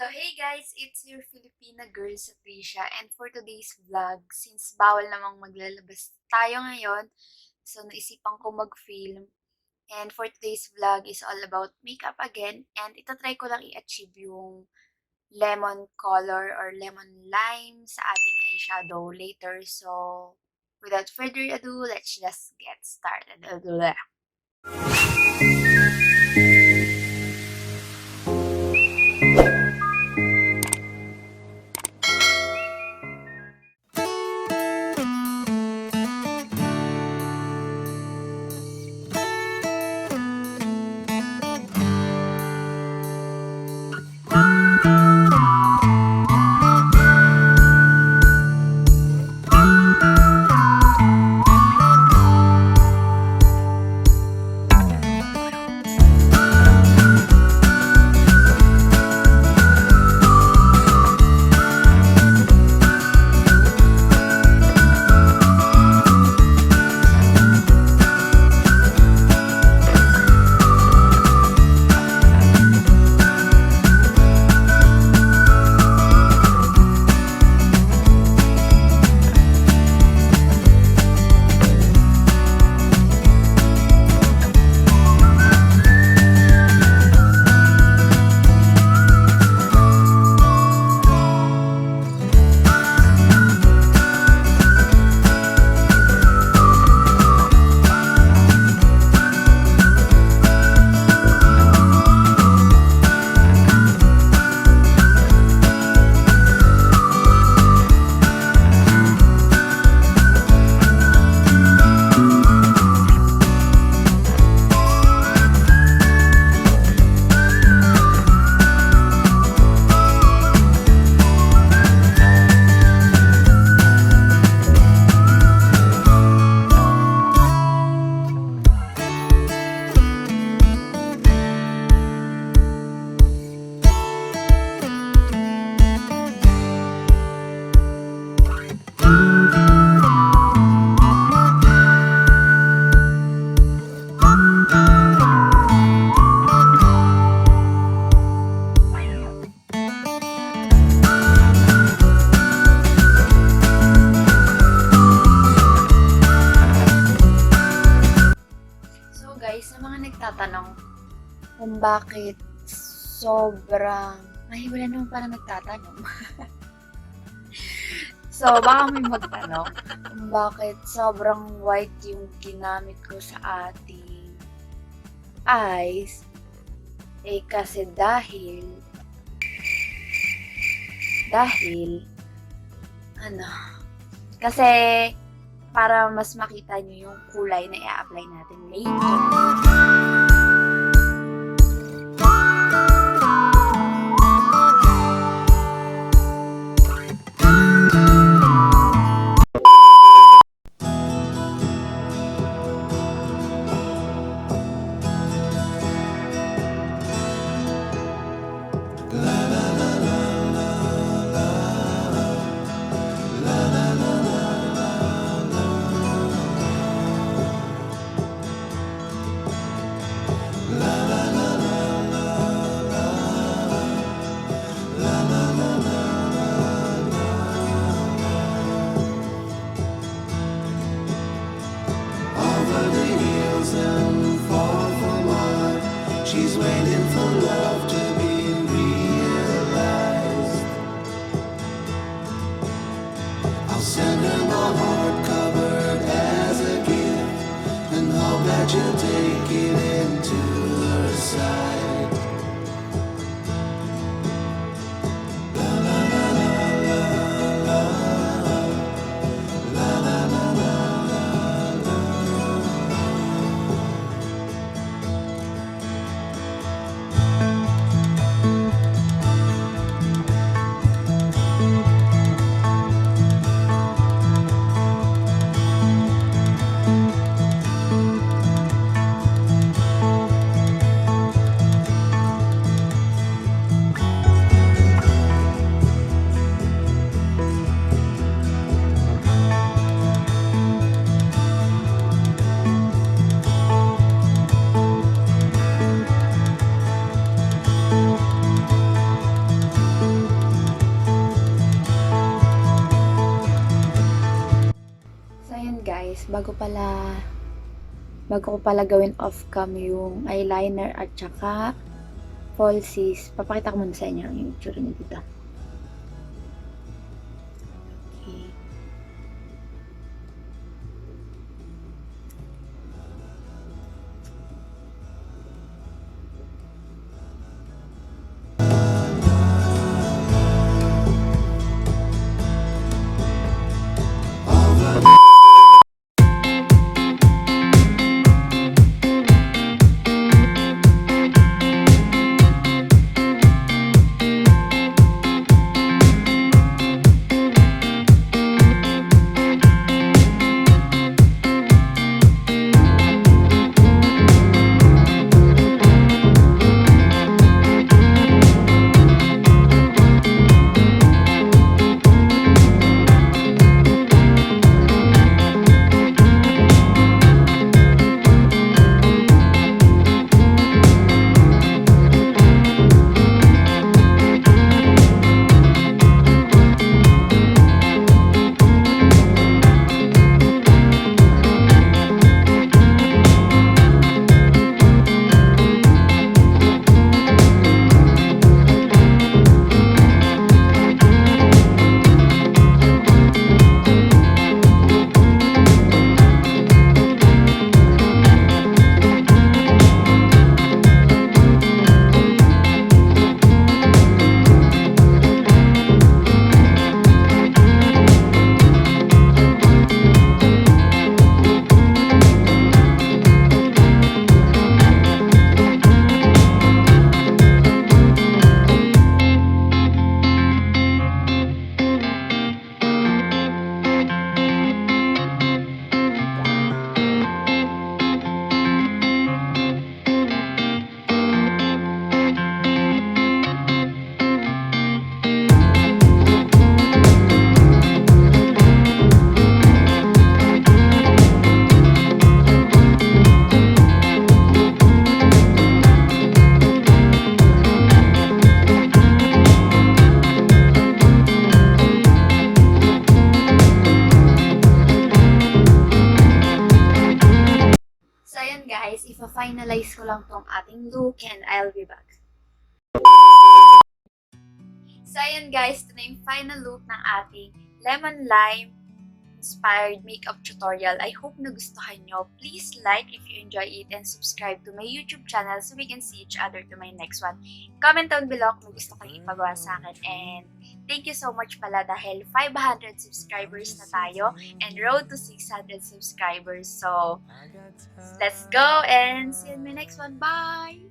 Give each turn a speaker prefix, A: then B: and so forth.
A: So hey guys, it's your Filipina Girl Zatrisia, and for today's vlog, since bawal namang maglalabas tayo ngayon, so naisipan ko mag-film. And for today's vlog is all about makeup again, and itatry ko lang i-achieve yung lemon color or lemon lime sa ating eyeshadow later. So without further ado, let's just get started. So guys, sa mga nagtatanong kung bakit sobrang... Ay, wala naman pala nagtatanong. So, baka may magtanong kung bakit sobrang white yung ginamit ko sa ating eyes. Eh, kasi dahil, ano, kasi para mas makita nyo yung kulay na i-apply natin later. bago ko pala gawin off cam yung eyeliner at saka falsies, papakita ko muna sa inyo yung itsura niya dito. Okay. So, ayun guys, ipa-finalize ko lang tong ating look and I'll be back. So, ayun guys, ito na yung final look ng ating lemon lime inspired makeup tutorial. I hope nagustuhan nyo. Please like if you enjoy it and subscribe to my YouTube channel so we can see each other to my next one. Comment down below kung gusto kong ipagawa sa akin. And thank you so much pala dahil 500 subscribers na tayo and road to 600 subscribers. So, let's go and see you in my next one. Bye!